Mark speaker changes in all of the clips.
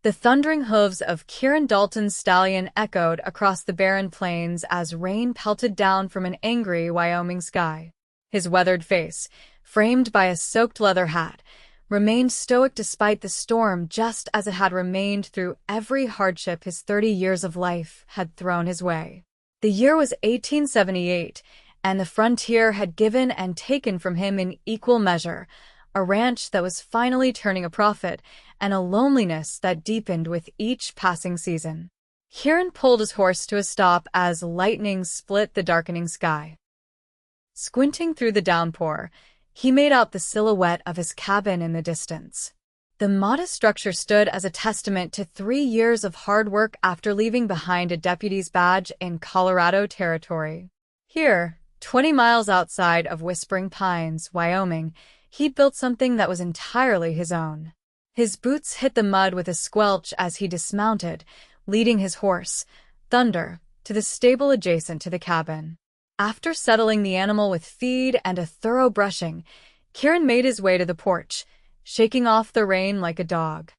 Speaker 1: The thundering hooves of Kieran Dalton's stallion echoed across the barren plains as rain pelted down from an angry Wyoming sky. His weathered face, framed by a soaked leather hat, remained stoic despite the storm, just as it had remained through every hardship his 30 years of life had thrown his way. The year was 1878, and the frontier had given and taken from him in equal measure, a ranch that was finally turning a profit, and a loneliness that deepened with each passing season. Kieran pulled his horse to a stop as lightning split the darkening sky. Squinting through the downpour, he made out the silhouette of his cabin in the distance. The modest structure stood as a testament to 3 years of hard work after leaving behind a deputy's badge in Colorado territory. Here, 20 miles outside of Whispering Pines, Wyoming, he'd built something that was entirely his own. His boots hit the mud with a squelch as he dismounted, leading his horse, Thunder, to the stable adjacent to the cabin. After settling the animal with feed and a thorough brushing, Kieran made his way to the porch, shaking off the rain like a dog.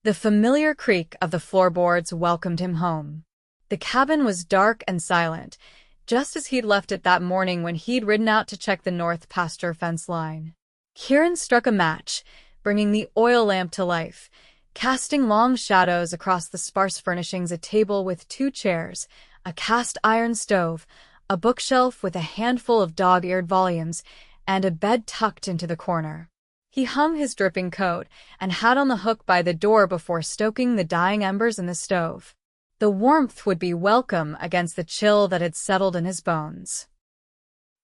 Speaker 1: The familiar creak of the floorboards welcomed him home. The cabin was dark and silent, just as he'd left it that morning when he'd ridden out to check the north pasture fence line. Kieran struck a match, bringing the oil lamp to life, casting long shadows across the sparse furnishings: a table with 2 chairs, a cast-iron stove, a bookshelf with a handful of dog-eared volumes, and a bed tucked into the corner. He hung his dripping coat and hat on the hook by the door before stoking the dying embers in the stove. The warmth would be welcome against the chill that had settled in his bones.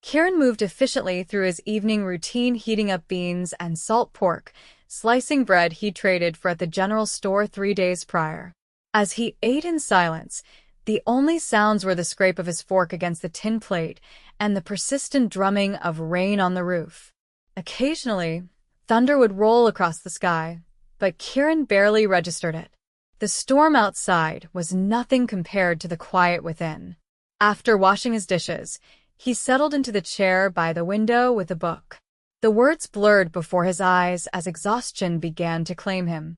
Speaker 1: Kieran moved efficiently through his evening routine, heating up beans and salt pork, slicing bread he'd traded for at the general store 3 days prior. As he ate in silence, the only sounds were the scrape of his fork against the tin plate and the persistent drumming of rain on the roof. Occasionally, thunder would roll across the sky, but Kieran barely registered it. The storm outside was nothing compared to the quiet within. After washing his dishes, he settled into the chair by the window with a book. The words blurred before his eyes as exhaustion began to claim him.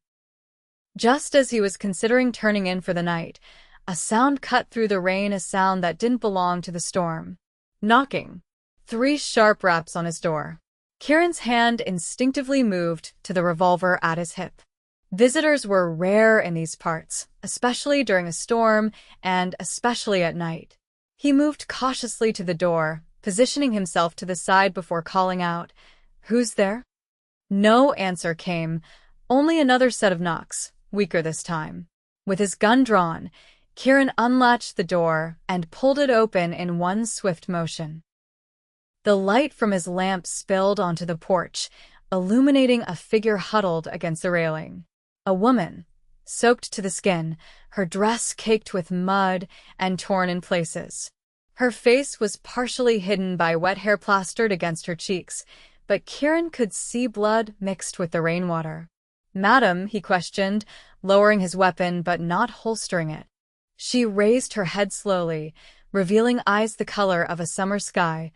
Speaker 1: Just as he was considering turning in for the night, a sound cut through the rain, a sound that didn't belong to the storm. Knocking. 3 sharp raps on his door. Kieran's hand instinctively moved to the revolver at his hip. Visitors were rare in these parts, especially during a storm and especially at night. He moved cautiously to the door, positioning himself to the side before calling out, "Who's there?" No answer came, only another set of knocks, weaker this time. With his gun drawn, Kieran unlatched the door and pulled it open in one swift motion. The light from his lamp spilled onto the porch, illuminating a figure huddled against the railing. A woman, soaked to the skin, her dress caked with mud and torn in places. Her face was partially hidden by wet hair plastered against her cheeks, but Kieran could see blood mixed with the rainwater. "Madam," he questioned, lowering his weapon but not holstering it. She raised her head slowly, revealing eyes the color of a summer sky,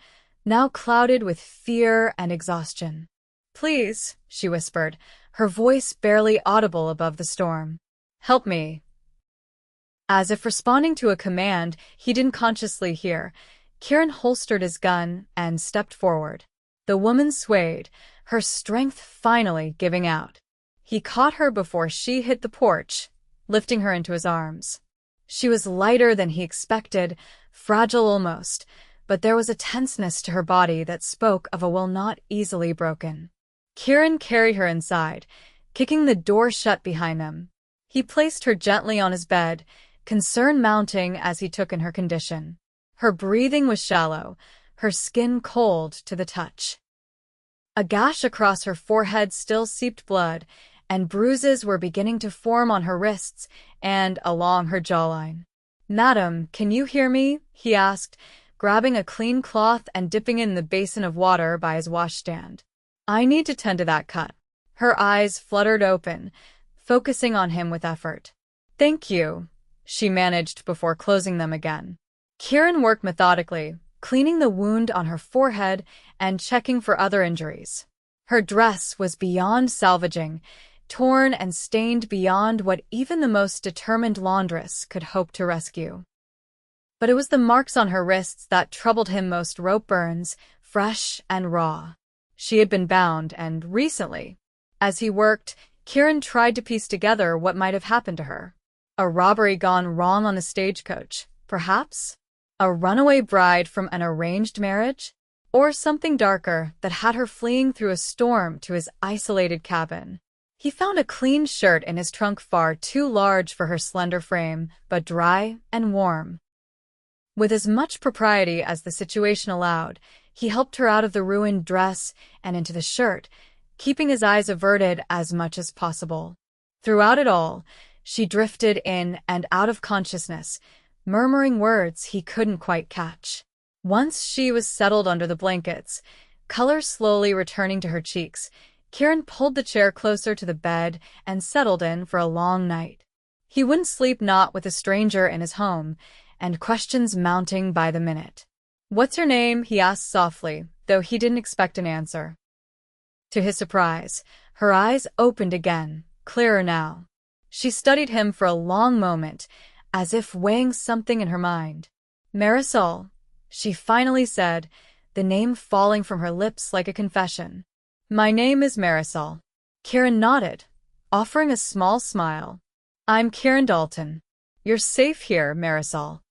Speaker 1: now clouded with fear and exhaustion. "Please," she whispered, her voice barely audible above the storm. "Help me." As if responding to a command he didn't consciously hear, Kieran holstered his gun and stepped forward. The woman swayed, her strength finally giving out. He caught her before she hit the porch, lifting her into his arms. She was lighter than he expected, fragile almost, but there was a tenseness to her body that spoke of a will not easily broken. Kieran carried her inside, kicking the door shut behind them. He placed her gently on his bed, concern mounting as he took in her condition. Her breathing was shallow, her skin cold to the touch. A gash across her forehead still seeped blood, and bruises were beginning to form on her wrists and along her jawline. "Madam, can you hear me?" he asked, grabbing a clean cloth and dipping it in the basin of water by his washstand. "I need to tend to that cut." Her eyes fluttered open, focusing on him with effort. "Thank you," she managed before closing them again. Kieran worked methodically, cleaning the wound on her forehead and checking for other injuries. Her dress was beyond salvaging, torn and stained beyond what even the most determined laundress could hope to rescue. But it was the marks on her wrists that troubled him most. Rope burns, fresh and raw. She had been bound, and recently, as he worked, Kieran tried to piece together what might have happened to her. A robbery gone wrong on the stagecoach, perhaps? A runaway bride from an arranged marriage? Or something darker that had her fleeing through a storm to his isolated cabin. He found a clean shirt in his trunk, far too large for her slender frame, but dry and warm. With as much propriety as the situation allowed, he helped her out of the ruined dress and into the shirt, keeping his eyes averted as much as possible. Throughout it all, she drifted in and out of consciousness, murmuring words he couldn't quite catch. Once she was settled under the blankets, color slowly returning to her cheeks, Kieran pulled the chair closer to the bed and settled in for a long night. He wouldn't sleep not with a stranger in his home, and questions mounting by the minute. "What's your name?" he asked softly, though he didn't expect an answer. To his surprise, her eyes opened again, clearer now. She studied him for a long moment, as if weighing something in her mind. "Marisol," she finally said, the name falling from her lips like a confession. "My name is Marisol." Kieran nodded, offering a small smile. "I'm Kieran Dalton. You're safe here, Marisol."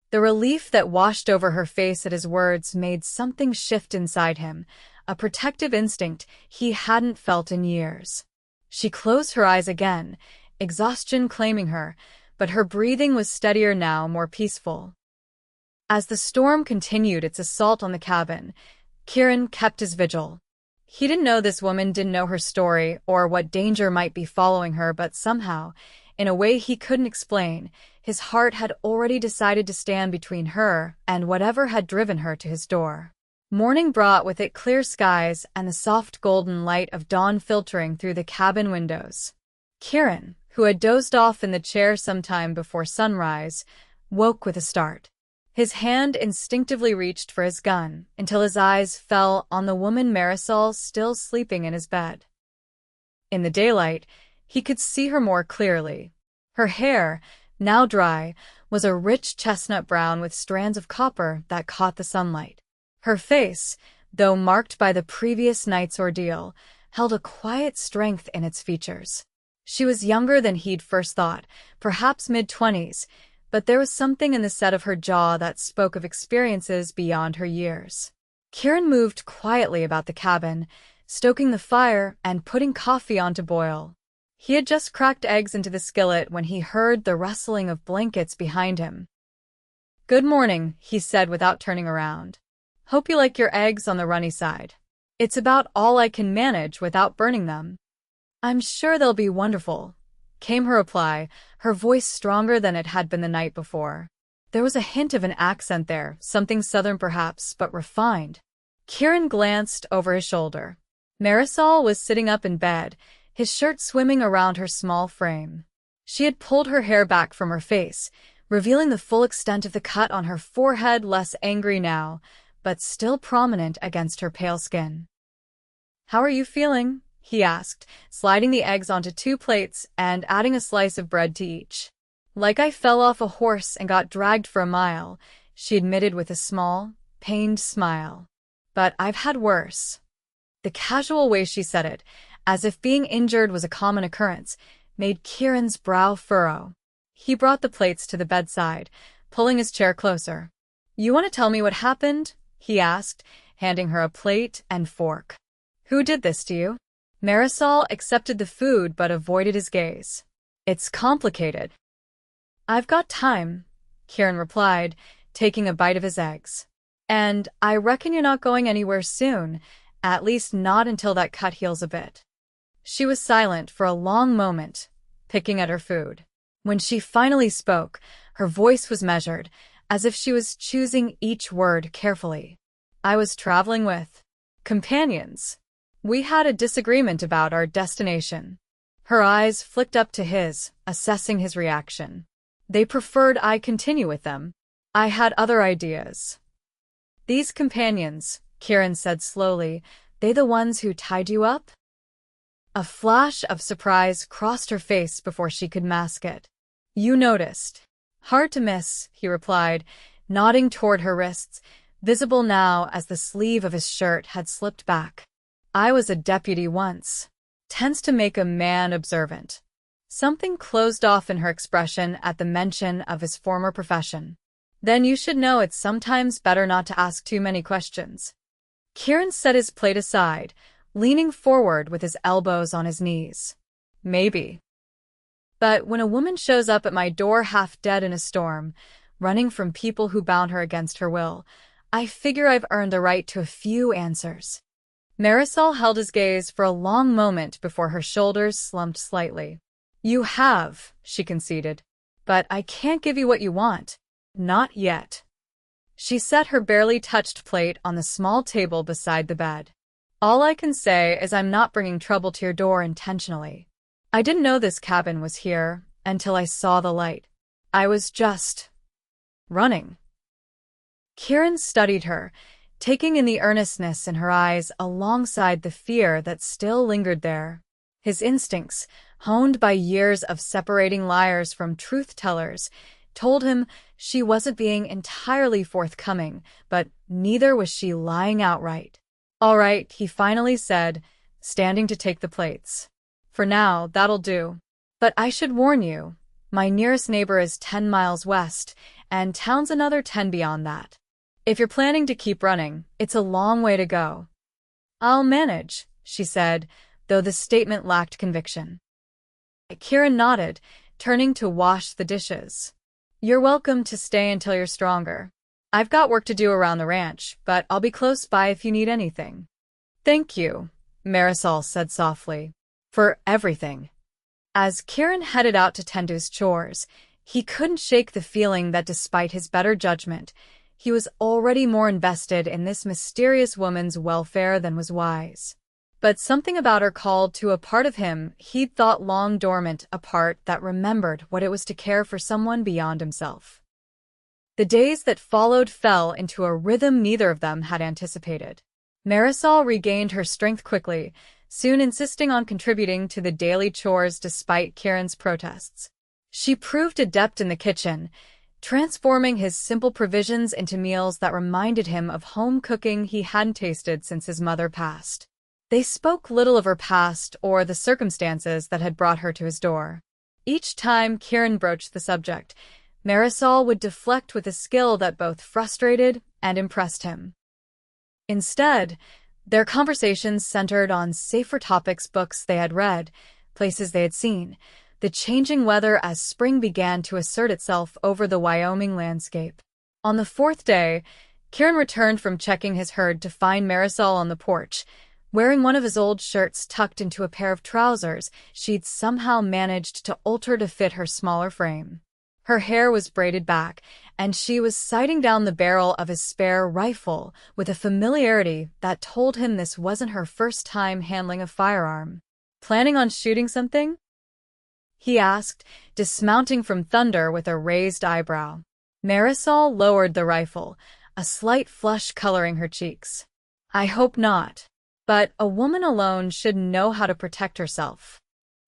Speaker 1: The relief that washed over her face at his words made something shift inside him, a protective instinct he hadn't felt in years. She closed her eyes again, exhaustion claiming her, but her breathing was steadier now, more peaceful. As the storm continued its assault on the cabin, Kieran kept his vigil. He didn't know this woman, didn't know her story, or what danger might be following her, but somehow, in a way he couldn't explain, his heart had already decided to stand between her and whatever had driven her to his door. Morning brought with it clear skies and the soft golden light of dawn filtering through the cabin windows. Kieran, who had dozed off in the chair some time before sunrise, woke with a start. His hand instinctively reached for his gun until his eyes fell on the woman Marisol still sleeping in his bed. In the daylight, he could see her more clearly. Her hair, now dry, was a rich chestnut brown with strands of copper that caught the sunlight. Her face, though marked by the previous night's ordeal, held a quiet strength in its features. She was younger than he'd first thought, perhaps mid-20s, but there was something in the set of her jaw that spoke of experiences beyond her years. Kieran moved quietly about the cabin, stoking the fire and putting coffee on to boil. He had just cracked eggs into the skillet when he heard the rustling of blankets behind him. "Good morning," he said without turning around. "Hope you like your eggs on the runny side. It's about all I can manage without burning them." "I'm sure they'll be wonderful," came her reply, her voice stronger than it had been the night before. There was a hint of an accent there, something southern perhaps, but refined. Kieran glanced over his shoulder. Marisol was sitting up in bed, his shirt swimming around her small frame. She had pulled her hair back from her face, revealing the full extent of the cut on her forehead, less angry now, but still prominent against her pale skin. "How are you feeling?" he asked, sliding the eggs onto 2 plates and adding a slice of bread to each. "Like I fell off a horse and got dragged for a mile," she admitted with a small, pained smile. "But I've had worse." The casual way she said it, as if being injured was a common occurrence, made Kieran's brow furrow. He brought the plates to the bedside, pulling his chair closer. "You want to tell me what happened?" he asked, handing her a plate and fork. "Who did this to you?" Marisol accepted the food but avoided his gaze. "It's complicated." "I've got time," Kieran replied, taking a bite of his eggs. "And I reckon you're not going anywhere soon, at least not until that cut heals a bit." She was silent for a long moment, picking at her food. When she finally spoke, her voice was measured, as if she was choosing each word carefully. "I was traveling with companions. We had a disagreement about our destination." Her eyes flicked up to his, assessing his reaction. "They preferred I continue with them. I had other ideas." "These companions," Kieran said slowly, "they the ones who tied you up?" A flash of surprise crossed her face before she could mask it. "You noticed." "Hard to miss," he replied, nodding toward her wrists, visible now as the sleeve of his shirt had slipped back. "I was a deputy once." Tends to make a man observant. Something closed off in her expression at the mention of his former profession. "Then you should know it's sometimes better not to ask too many questions." Kieran set his plate aside, leaning forward with his elbows on his knees. "Maybe. But when a woman shows up at my door half dead in a storm, running from people who bound her against her will, I figure I've earned the right to a few answers." Marisol held his gaze for a long moment before her shoulders slumped slightly. "You have," she conceded. "But I can't give you what you want. Not yet." She set her barely touched plate on the small table beside the bed. "All I can say is I'm not bringing trouble to your door intentionally. I didn't know this cabin was here until I saw the light. I was just running." Kieran studied her, taking in the earnestness in her eyes alongside the fear that still lingered there. His instincts, honed by years of separating liars from truth-tellers, told him she wasn't being entirely forthcoming, but neither was she lying outright. "All right," he finally said, standing to take the plates. "For now, that'll do. But I should warn you, my nearest neighbor is 10 miles west, and town's another 10 beyond that. If you're planning to keep running, it's a long way to go." "I'll manage," she said, though the statement lacked conviction. Kieran nodded, turning to wash the dishes. "You're welcome to stay until you're stronger. I've got work to do around the ranch, but I'll be close by if you need anything." "Thank you," Marisol said softly, "for everything." As Kieran headed out to tend to his chores, he couldn't shake the feeling that despite his better judgment, he was already more invested in this mysterious woman's welfare than was wise. But something about her called to a part of him he'd thought long dormant, a part that remembered what it was to care for someone beyond himself. The days that followed fell into a rhythm neither of them had anticipated. Marisol regained her strength quickly, soon insisting on contributing to the daily chores despite Kieran's protests. She proved adept in the kitchen, transforming his simple provisions into meals that reminded him of home cooking he hadn't tasted since his mother passed. They spoke little of her past or the circumstances that had brought her to his door. Each time Kieran broached the subject, Marisol would deflect with a skill that both frustrated and impressed him. Instead, their conversations centered on safer topics, books they had read, places they had seen, the changing weather as spring began to assert itself over the Wyoming landscape. On the fourth day, Kieran returned from checking his herd to find Marisol on the porch, wearing one of his old shirts tucked into a pair of trousers she'd somehow managed to alter to fit her smaller frame. Her hair was braided back, and she was sighting down the barrel of his spare rifle with a familiarity that told him this wasn't her first time handling a firearm. "Planning on shooting something?" he asked, dismounting from Thunder with a raised eyebrow. Marisol lowered the rifle, a slight flush coloring her cheeks. "I hope not. But a woman alone should know how to protect herself."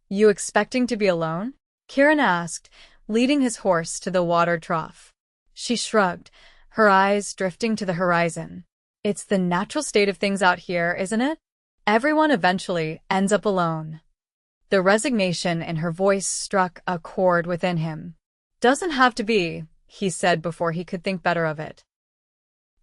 Speaker 1: "You expecting to be alone?" Kieran asked, leading his horse to the water trough. She shrugged, her eyes drifting to the horizon. "It's the natural state of things out here, isn't it? Everyone eventually ends up alone." The resignation in her voice struck a chord within him. "Doesn't have to be," he said before he could think better of it.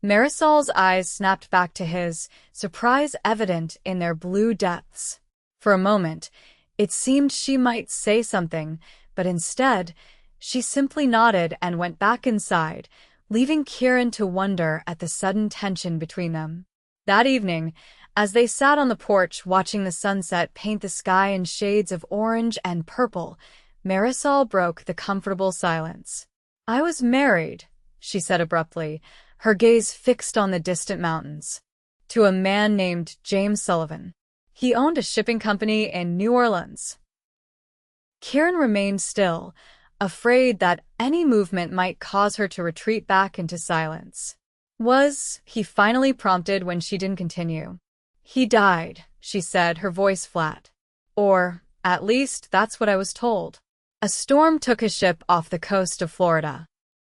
Speaker 1: Marisol's eyes snapped back to his, surprise evident in their blue depths. For a moment, it seemed she might say something, but instead, she simply nodded and went back inside, leaving Kieran to wonder at the sudden tension between them. That evening, as they sat on the porch watching the sunset paint the sky in shades of orange and purple, Marisol broke the comfortable silence. "I was married," she said abruptly, her gaze fixed on the distant mountains, "to a man named James Sullivan. He owned a shipping company in New Orleans." Kieran remained still, afraid that any movement might cause her to retreat back into silence. He finally prompted when she didn't continue. "He died," she said, her voice flat. Or, at least, that's what I was told. A storm took his ship off the coast of Florida.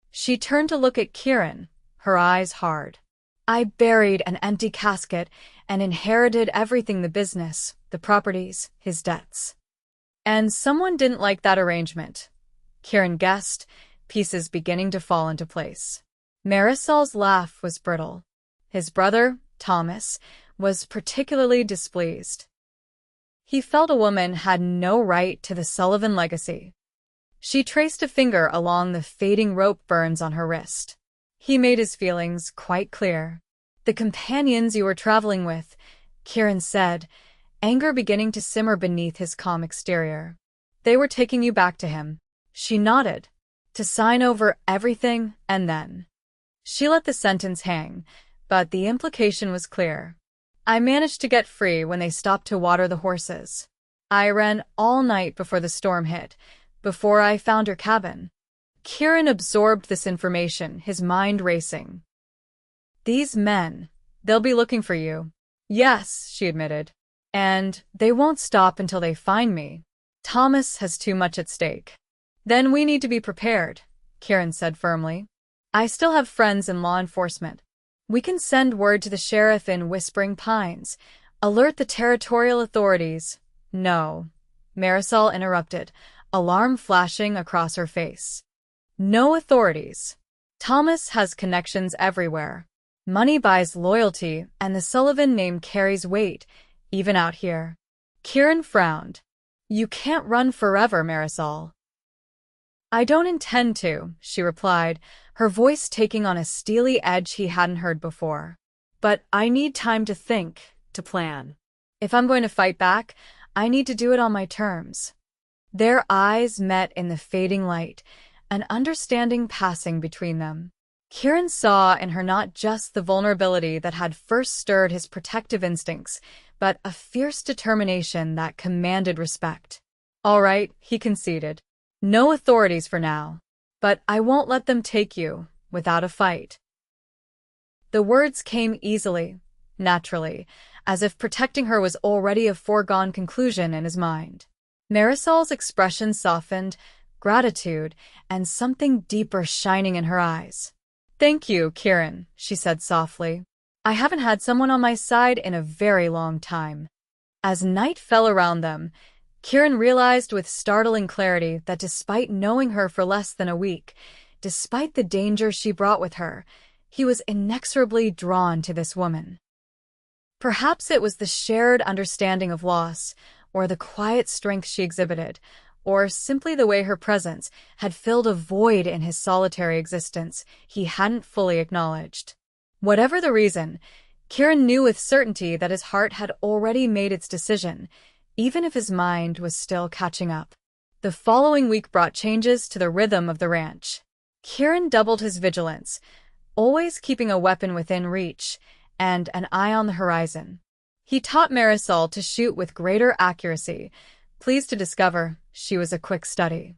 Speaker 1: She turned to look at Kieran, her eyes hard. I buried an empty casket and inherited everything, the business, the properties, his debts. And someone didn't like that arrangement. Kieran guessed, pieces beginning to fall into place. Marisol's laugh was brittle. His brother, Thomas, was particularly displeased. He felt a woman had no right to the Sullivan legacy. She traced a finger along the fading rope burns on her wrist. He made his feelings quite clear. The companions you were traveling with, Kieran said, anger beginning to simmer beneath his calm exterior. They were taking you back to him. She nodded. To sign over everything, and then. She let the sentence hang, but the implication was clear. I managed to get free when they stopped to water the horses. I ran all night before the storm hit, before I found her cabin. Kieran absorbed this information, his mind racing. These men, they'll be looking for you. Yes, she admitted. And they won't stop until they find me. Thomas has too much at stake. Then we need to be prepared, Kieran said firmly. I still have friends in law enforcement. We can send word to the sheriff in Whispering Pines. Alert the territorial authorities. No, Marisol interrupted, alarm flashing across her face. No authorities. Thomas has connections everywhere. Money buys loyalty, and the Sullivan name carries weight, even out here. Kieran frowned. You can't run forever, Marisol. I don't intend to, she replied, her voice taking on a steely edge he hadn't heard before. But I need time to think, to plan. If I'm going to fight back, I need to do it on my terms. Their eyes met in the fading light, an understanding passing between them. Kieran saw in her not just the vulnerability that had first stirred his protective instincts, but a fierce determination that commanded respect. All right, he conceded. No authorities for now. But I won't let them take you without a fight. The words came easily, naturally, as if protecting her was already a foregone conclusion in his mind. Marisol's expression softened, gratitude, and something deeper shining in her eyes. Thank you, Kieran, she said softly. I haven't had someone on my side in a very long time. As night fell around them, Kieran realized with startling clarity that despite knowing her for less than a week, despite the danger she brought with her, he was inexorably drawn to this woman. Perhaps it was the shared understanding of loss, or the quiet strength she exhibited, or simply the way her presence had filled a void in his solitary existence he hadn't fully acknowledged. Whatever the reason, Kieran knew with certainty that his heart had already made its decision, even if his mind was still catching up. The following week brought changes to the rhythm of the ranch. Kieran doubled his vigilance, always keeping a weapon within reach and an eye on the horizon. He taught Marisol to shoot with greater accuracy, pleased to discover she was a quick study.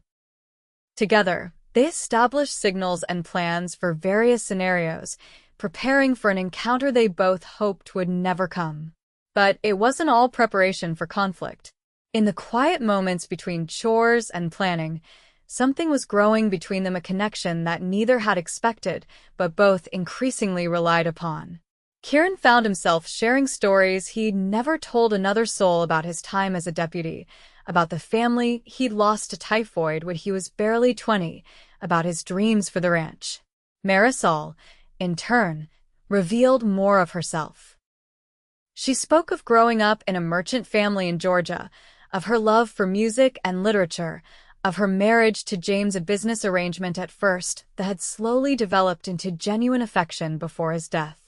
Speaker 1: Together, they established signals and plans for various scenarios, preparing for an encounter they both hoped would never come. But it wasn't all preparation for conflict. In the quiet moments between chores and planning, something was growing between them, a connection that neither had expected, but both increasingly relied upon. Kieran found himself sharing stories he'd never told another soul about his time as a deputy, about the family he'd lost to typhoid when he was barely 20, about his dreams for the ranch. Marisol, in turn, revealed more of herself. She spoke of growing up in a merchant family in Georgia, of her love for music and literature, of her marriage to James, a business arrangement at first that had slowly developed into genuine affection before his death.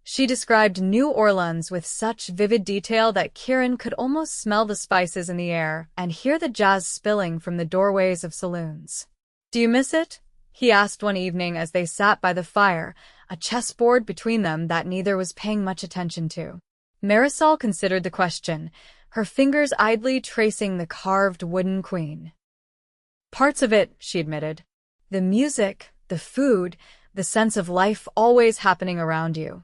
Speaker 1: She described New Orleans with such vivid detail that Kieran could almost smell the spices in the air and hear the jazz spilling from the doorways of saloons. Do you miss it? He asked one evening as they sat by the fire, a chessboard between them that neither was paying much attention to. Marisol considered the question, her fingers idly tracing the carved wooden queen. Parts of it, she admitted. The music, the food, the sense of life always happening around you.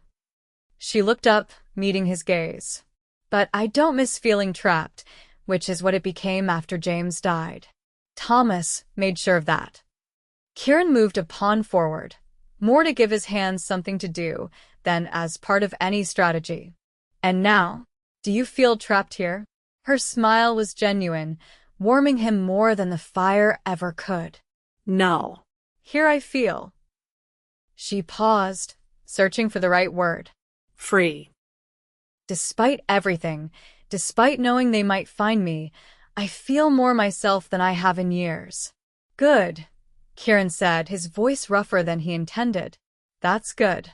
Speaker 1: She looked up, meeting his gaze. But I don't miss feeling trapped, which is what it became after James died. Thomas made sure of that. Kieran moved a pawn forward, more to give his hands something to do than as part of any strategy. And now, do you feel trapped here? Her smile was genuine, warming him more than the fire ever could.
Speaker 2: No.
Speaker 1: Here I feel. She paused, searching for the right word.
Speaker 2: Free.
Speaker 1: Despite everything, despite knowing they might find me, I feel more myself than I have in years. Good, Kieran said, his voice rougher than he intended. That's good.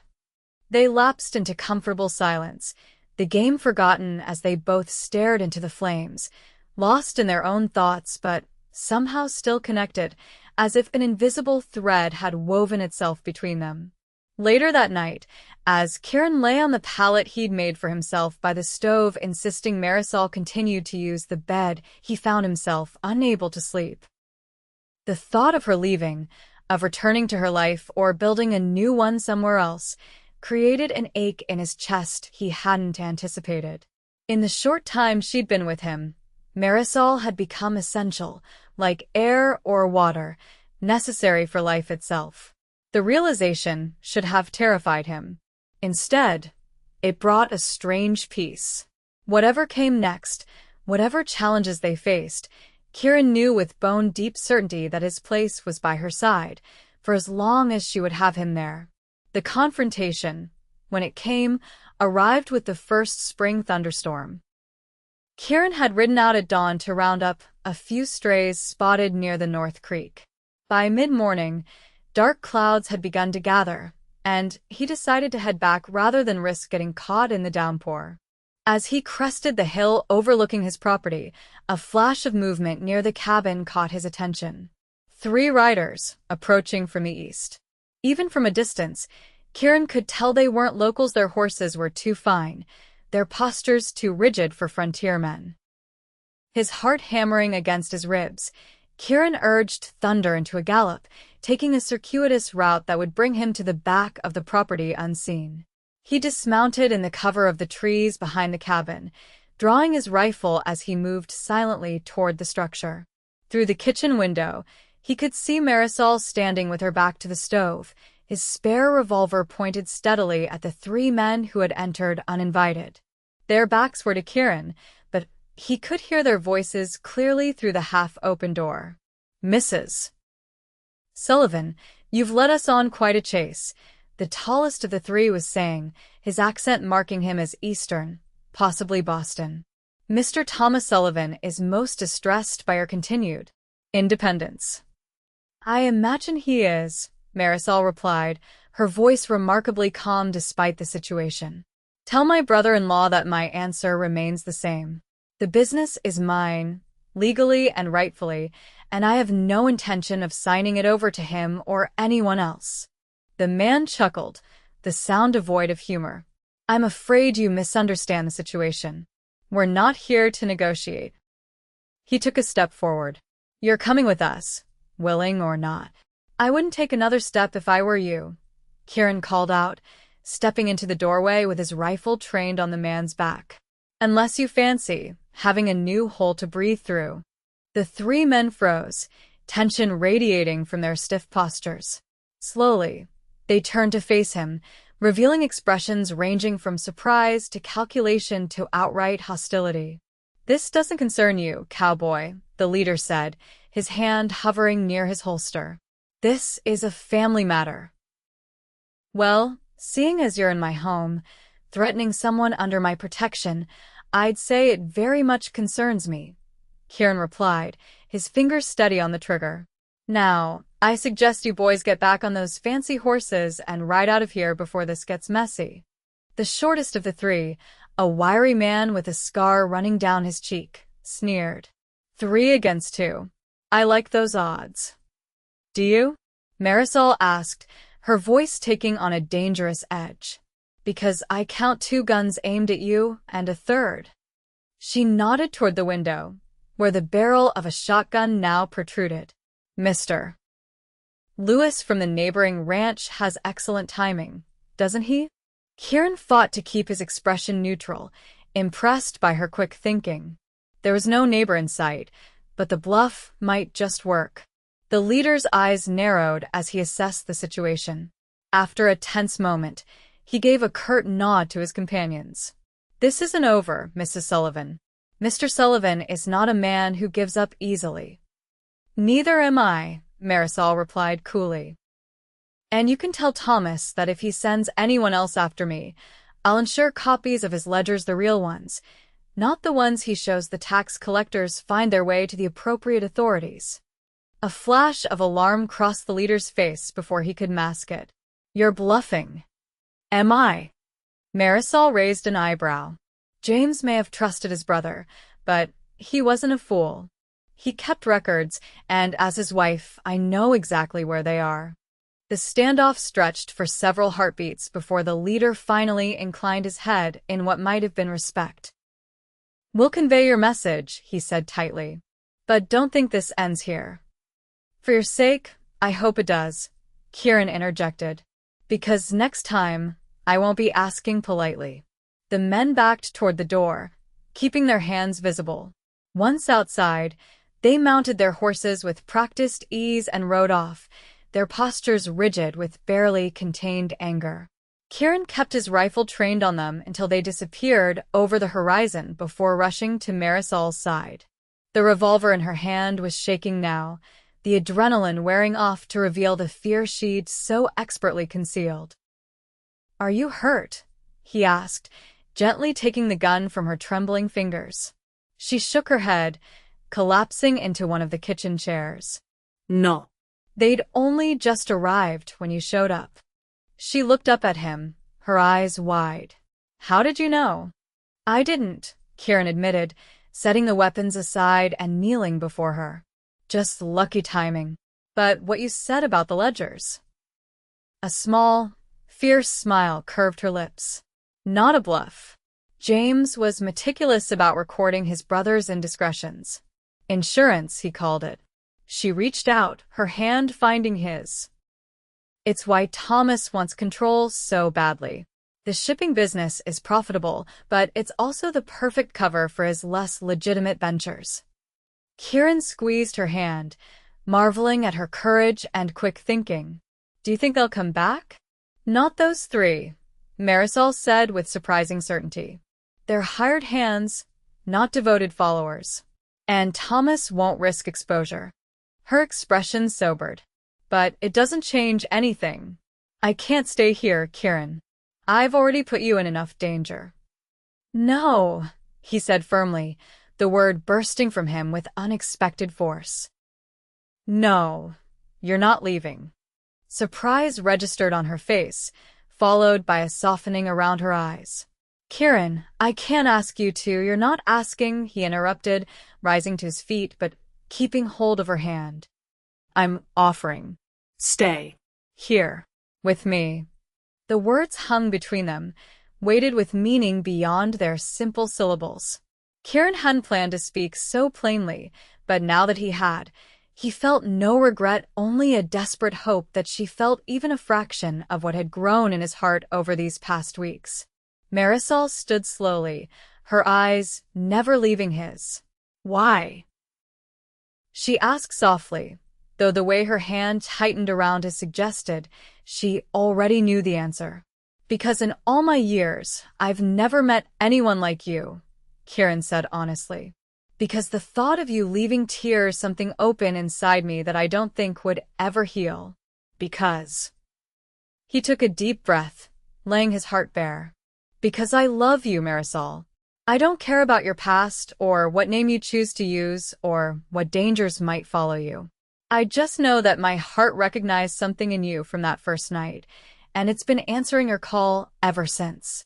Speaker 1: They lapsed into comfortable silence, the game forgotten as they both stared into the flames, lost in their own thoughts but somehow still connected, as if an invisible thread had woven itself between them. Later that night, as Kieran lay on the pallet he'd made for himself by the stove, insisting Marisol continued to use the bed, he found himself unable to sleep. The thought of her leaving, of returning to her life or building a new one somewhere else, created an ache in his chest he hadn't anticipated. In the short time she'd been with him, Marisol had become essential, like air or water, necessary for life itself. The realization should have terrified him. Instead, it brought a strange peace. Whatever came next, whatever challenges they faced, Kieran knew with bone-deep certainty that his place was by her side, for as long as she would have him there. The confrontation, when it came, arrived with the first spring thunderstorm. Kieran had ridden out at dawn to round up a few strays spotted near the North Creek. By mid-morning, dark clouds had begun to gather, and he decided to head back rather than risk getting caught in the downpour. As he crested the hill overlooking his property, a flash of movement near the cabin caught his attention. 3 riders, approaching from the east. Even from a distance, Kieran could tell they weren't locals. Their horses were too fine, their postures too rigid for frontiermen. His heart hammering against his ribs, Kieran urged Thunder into a gallop, taking a circuitous route that would bring him to the back of the property unseen. He dismounted in the cover of the trees behind the cabin, drawing his rifle as he moved silently toward the structure. Through the kitchen window, he could see Marisol standing with her back to the stove, his spare revolver pointed steadily at the 3 men who had entered uninvited. Their backs were to Kieran, but he could hear their voices clearly through the half-open door. "Mrs. Sullivan, you've led us on quite a chase," the tallest of the 3 was saying, his accent marking him as Eastern, possibly Boston. "Mr. Thomas Sullivan is most distressed by our continued independence." "I imagine he is," Marisol replied, her voice remarkably calm despite the situation. "Tell my brother-in-law that my answer remains the same. The business is mine, legally and rightfully, and I have no intention of signing it over to him or anyone else." The man chuckled, the sound devoid of humor. "I'm afraid you misunderstand the situation. We're not here to negotiate." He took a step forward. "You're coming with us, willing or not." "I wouldn't take another step if I were you," Kieran called out, stepping into the doorway with his rifle trained on the man's back. "Unless you fancy having a new hole to breathe through." The 3 men froze, tension radiating from their stiff postures. Slowly, they turned to face him, revealing expressions ranging from surprise to calculation to outright hostility. "This doesn't concern you, Cowboy," the leader said, his hand hovering near his holster. "This is a family matter." "Well, seeing as you're in my home, threatening someone under my protection, I'd say it very much concerns me," Kieran replied, his fingers steady on the trigger. "Now, I suggest you boys get back on those fancy horses and ride out of here before this gets messy." The shortest of the 3, a wiry man with a scar running down his cheek, sneered. 3 against 2. I like those odds." "Do you?" Marisol asked, her voice taking on a dangerous edge. "Because I count 2 guns aimed at you and a 3rd. She nodded toward the window, where the barrel of a shotgun now protruded. "Mr. Lewis from the neighboring ranch has excellent timing, doesn't he?" Kieran fought to keep his expression neutral, impressed by her quick thinking. There was no neighbor in sight, but the bluff might just work. The leader's eyes narrowed as he assessed the situation. After a tense moment, he gave a curt nod to his companions. "This isn't over, Mrs. Sullivan. Mr. Sullivan is not a man who gives up easily." "Neither am I," Marisol replied coolly. "And you can tell Thomas that if he sends anyone else after me, I'll ensure copies of his ledgers, the real ones, not the ones he shows the tax collectors, find their way to the appropriate authorities." A flash of alarm crossed the leader's face before he could mask it. "You're bluffing." "Am I?" Marisol raised an eyebrow. James may have trusted his brother, but he wasn't a fool. He kept records, and as his wife, I know exactly where they are. The standoff stretched for several heartbeats before the leader finally inclined his head in what might have been respect. "We'll convey your message," he said tightly. "But don't think this ends here." "For your sake, I hope it does," Kieran interjected. "Because next time, I won't be asking politely." The men backed toward the door, keeping their hands visible. Once outside, they mounted their horses with practiced ease and rode off, their postures rigid with barely contained anger. Kieran kept his rifle trained on them until they disappeared over the horizon before rushing to Marisol's side. The revolver in her hand was shaking now, the adrenaline wearing off to reveal the fear she'd so expertly concealed. "Are you hurt?" he asked, gently taking the gun from her trembling fingers. She shook her head, collapsing into one of the kitchen chairs.
Speaker 2: "No."
Speaker 1: "They'd only just arrived when you showed up." She looked up at him, her eyes wide. "How did you know?" "I didn't," Kieran admitted, setting the weapons aside and kneeling before her. "Just lucky timing. But what you said about the ledgers." A small, fierce smile curved her lips. "Not a bluff. James was meticulous about recording his brother's indiscretions. Insurance, he called it." She reached out, her hand finding his. "It's why Thomas wants control so badly. The shipping business is profitable, but it's also the perfect cover for his less legitimate ventures." Kieran squeezed her hand, marveling at her courage and quick thinking. "Do you think they'll come back?" "Not those three," Marisol said with surprising certainty. "They're hired hands, not devoted followers. And Thomas won't risk exposure." Her expression sobered. "But it doesn't change anything. I can't stay here, Kieran. I've already put you in enough danger." "No," he said firmly, the word bursting from him with unexpected force. "No, you're not leaving." Surprise registered on her face, followed by a softening around her eyes. "Kieran, I can't ask you to." "You're not asking," he interrupted, rising to his feet but keeping hold of her hand. "I'm offering."
Speaker 2: "Stay."
Speaker 1: "Here. With me." The words hung between them, weighted with meaning beyond their simple syllables. Kieran hadn't planned to speak so plainly, but now that he had, he felt no regret, only a desperate hope that she felt even a fraction of what had grown in his heart over these past weeks. Marisol stood slowly, her eyes never leaving his. "Why?" she asked softly, though the way her hand tightened around his suggested she already knew the answer. "Because in all my years, I've never met anyone like you," Kieran said honestly. "Because the thought of you leaving tears something open inside me that I don't think would ever heal. Because..." He took a deep breath, laying his heart bare. "Because I love you, Marisol. I don't care about your past, or what name you choose to use, or what dangers might follow you. I just know that my heart recognized something in you from that first night, and it's been answering your call ever since."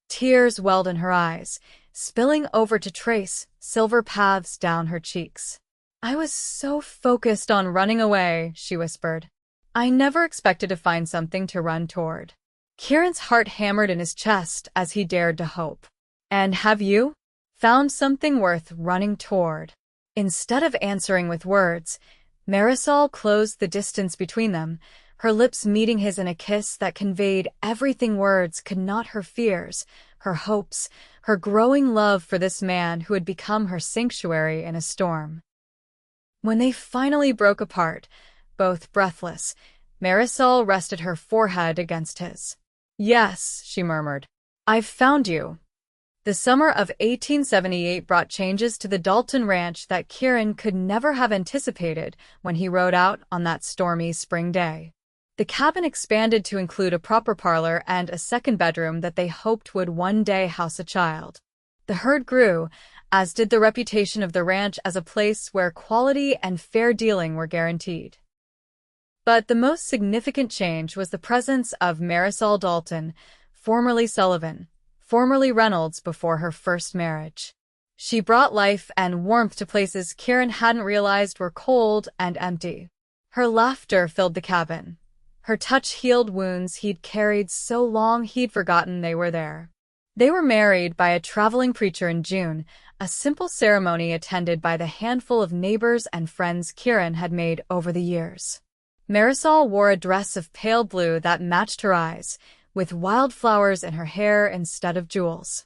Speaker 1: Tears welled in her eyes, spilling over to trace silver paths down her cheeks. "I was so focused on running away," she whispered. "I never expected to find something to run toward." Kieran's heart hammered in his chest as he dared to hope. "And have you found something worth running toward?" Instead of answering with words, Marisol closed the distance between them, her lips meeting his in a kiss that conveyed everything words could not, her fears, her hopes, her growing love for this man who had become her sanctuary in a storm. When they finally broke apart, both breathless, Marisol rested her forehead against his. "Yes," she murmured. "I've found you." The summer of 1878 brought changes to the Dalton ranch that Kieran could never have anticipated when he rode out on that stormy spring day. The cabin expanded to include a proper parlor and a second bedroom that they hoped would one day house a child. The herd grew, as did the reputation of the ranch as a place where quality and fair dealing were guaranteed. But the most significant change was the presence of Marisol Dalton, formerly Sullivan, formerly Reynolds before her first marriage. She brought life and warmth to places Kieran hadn't realized were cold and empty. Her laughter filled the cabin. Her touch healed wounds he'd carried so long he'd forgotten they were there. They were married by a traveling preacher in June, a simple ceremony attended by the handful of neighbors and friends Kieran had made over the years. Marisol wore a dress of pale blue that matched her eyes, with wildflowers in her hair instead of jewels.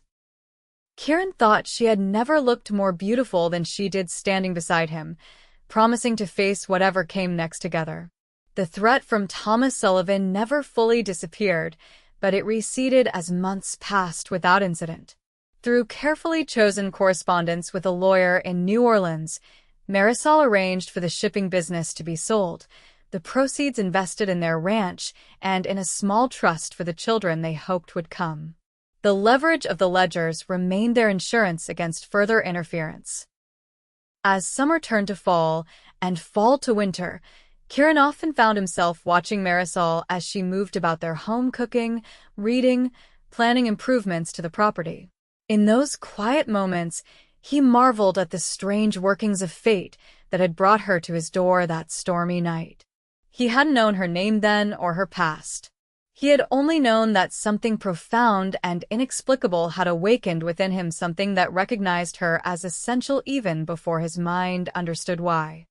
Speaker 1: Kieran thought she had never looked more beautiful than she did standing beside him, promising to face whatever came next together. The threat from Thomas Sullivan never fully disappeared, but it receded as months passed without incident. Through carefully chosen correspondence with a lawyer in New Orleans, Marisol arranged for the shipping business to be sold, the proceeds invested in their ranch and in a small trust for the children they hoped would come. The leverage of the ledgers remained their insurance against further interference. As summer turned to fall and fall to winter, Kieran often found himself watching Marisol as she moved about their home, cooking, reading, planning improvements to the property. In those quiet moments, he marveled at the strange workings of fate that had brought her to his door that stormy night. He hadn't known her name then or her past. He had only known that something profound and inexplicable had awakened within him, something that recognized her as essential even before his mind understood why.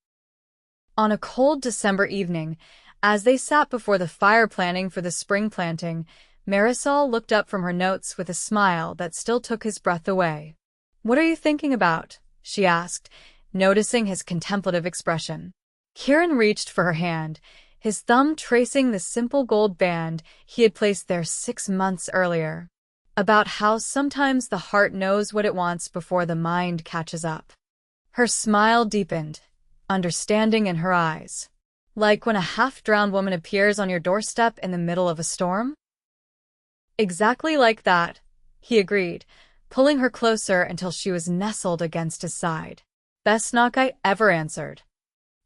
Speaker 1: On a cold December evening, as they sat before the fire planning for the spring planting, Marisol looked up from her notes with a smile that still took his breath away. "What are you thinking about?" she asked, noticing his contemplative expression. Kieran reached for her hand, his thumb tracing the simple gold band he had placed there 6 months earlier. "About how sometimes the heart knows what it wants before the mind catches up." Her smile deepened, understanding in her eyes. "Like when a half-drowned woman appears on your doorstep in the middle of a storm?" "Exactly like that," he agreed, pulling her closer until she was nestled against his side. "Best knock I ever answered."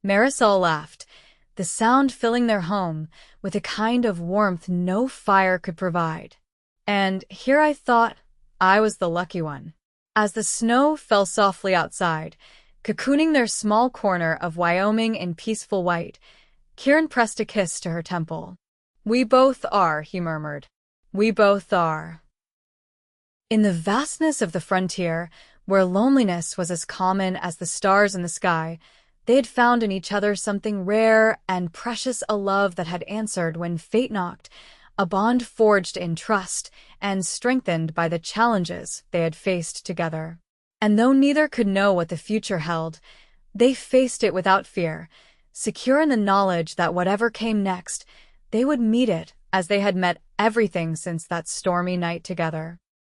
Speaker 1: Marisol laughed, the sound filling their home with a kind of warmth no fire could provide. "And here I thought I was the lucky one." As the snow fell softly outside, cocooning their small corner of Wyoming in peaceful white, Kieran pressed a kiss to her temple. "We both are," he murmured. "We both are." In the vastness of the frontier, where loneliness was as common as the stars in the sky, they had found in each other something rare and precious, a love that had answered when fate knocked, a bond forged in trust and strengthened by the challenges they had faced together. And though neither could know what the future held, they faced it without fear, secure in the knowledge that whatever came next, they would meet it as they had met everything since that stormy night together.